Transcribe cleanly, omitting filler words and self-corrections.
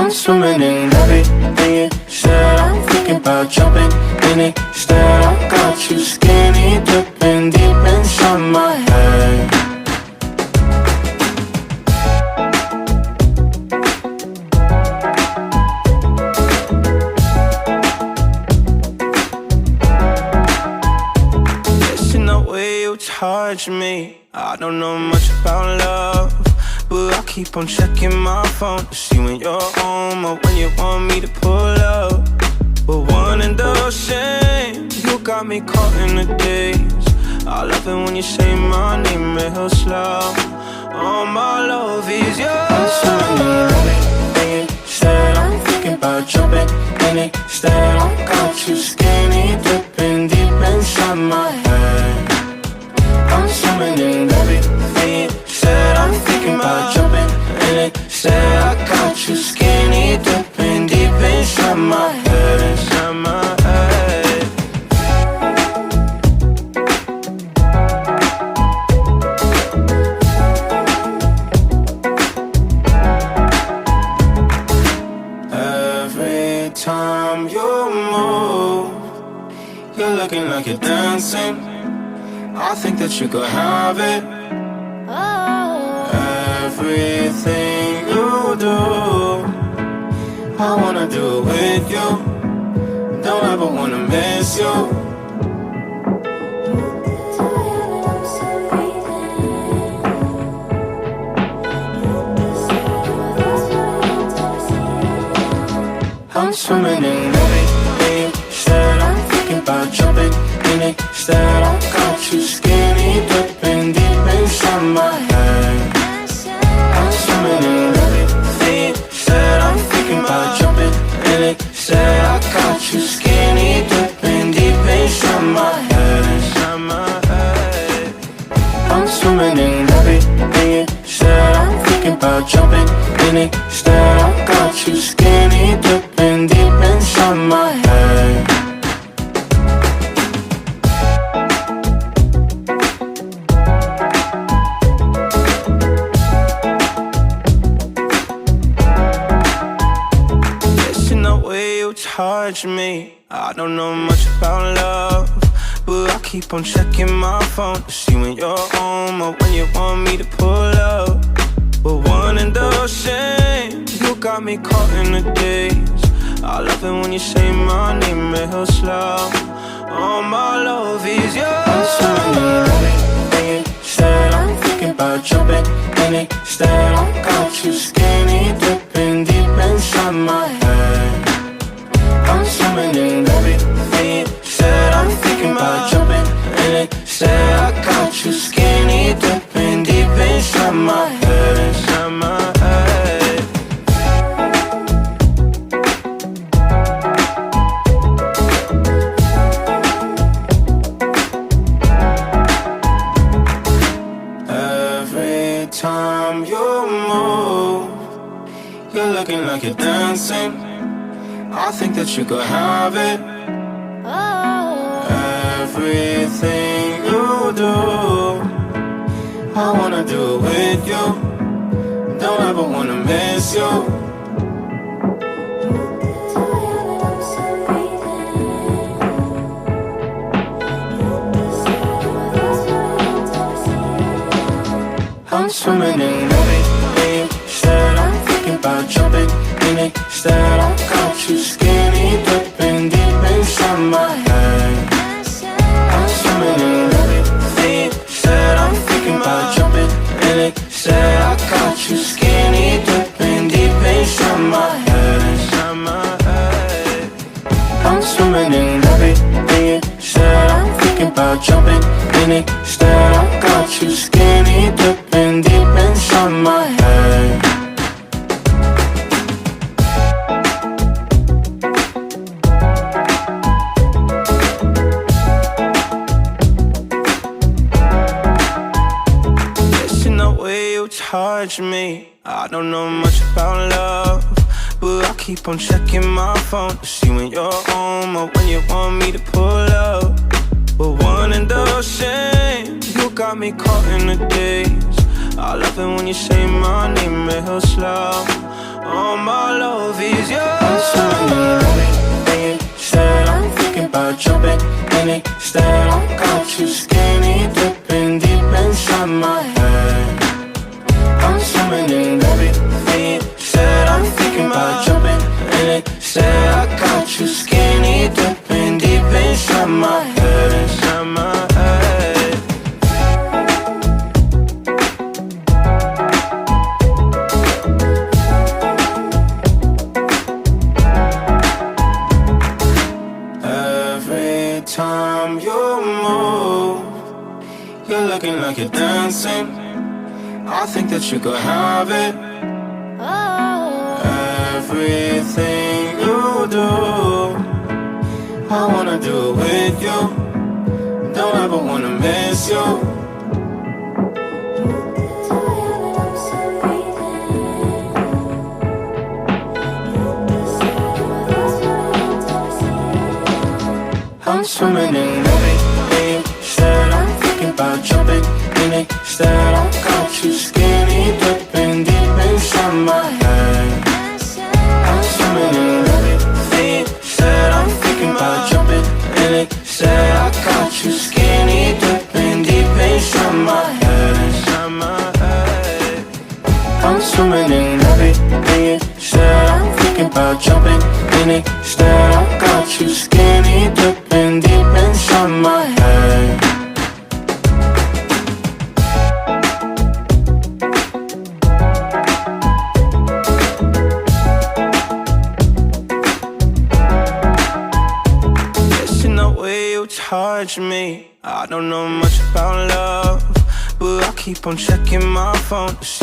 I'm swimming in everything you said. I'm thinking about jumping in it. Instead, I got you skinny dipping deep inside my head. Listen the way you touch me. I don't know much about love, but I keep on checking my phone to see when you're home or when you want me to pull up. But one and the same, you got me caught in the daze. I love it when you say my name real slow. All my love is yours. I'm swimming in everything you said. I'm thinking about jumping in it. Instead, I got you skinny dipping deep inside my head. I'm swimming in everything you said. I'm thinking about jumping in it. Said I got you skinny dipping deep inside my head, inside my head. Every time you move, you're looking like you're dancing. I think that you could have it. Everything you do, I wanna do it with you. Don't ever wanna miss you. I'm swimming in everything you said. I'm thinking about jumping in it. Instead, I got you skinny dipping deep inside my head. I'm swimming in everything you said. I'm thinking about jumping in it. Said I got you skinny dipping deep inside my head, inside my head. I'm swimming in everything you said. I'm thinking about jumping in it. Instead, I got you skinny dipping deep inside my head. Touch me. I don't know much about love, but I keep on checking my phone to see when you're home or when you want me to pull up. But one and the same, you got me caught in the daze. I love it when you say my name real slow. All my love is yours. I'm swimming in everything you said. I'm thinking about jumping in it. Instead, I got you skinny dipping deep inside my head. I'm swimming in everything you said. I'm thinking about jumping in it. Said I got you skinny dipping deep inside my head, inside my head. Every time you move, you're looking like you're dancing. I think that you could have it. Everything you do, I wanna do it with you. Don't ever wanna miss you. I'm swimming in everything you said. I'm thinking about jumping in it. Instead, I got you skinny dipping deep inside my head. I'm swimming in everything you said. I'm thinking about jumping in it. Said I got you skinny dipping deep inside my head, inside my head. I'm swimming in everything you said. I'm thinking about jumping in it. Instead, I got you skinny dipping deep inside my head. Touch me. I don't know much about love, but I keep on checking my phone to see when you're home or when you want me to pull up. But one and the same, you got me caught in the daze. I love it when you say my name real slow. All my love love is yours. I'm swimming in everything you said. I'm thinking about jumping in it. Instead, I got you skinny dipping deep inside my head. I'm swimming in everything you said. I'm thinking about jumping in it. Instead, I got you skinny dipping deep inside my head. Inside my head. Every time you move, you're looking like you're dancing. I think that you could have it. Everything you do, I wanna do it with you. Don't ever wanna miss you. I'm swimming in everything you said. I'm thinking about jumping in it. Instead, I got you skinny dipping deep inside my head. I'm swimming in everything you said. I'm thinking about jumping in it. Instead, I got you skinny dipping deep inside my head. Inside my head. I'm swimming in everything you said. I'm thinking about jumping in it. Instead, I got you skinny dipping deep inside my head. Listen the way you touch me. I don't know much about love, but I keep on checking my phone to see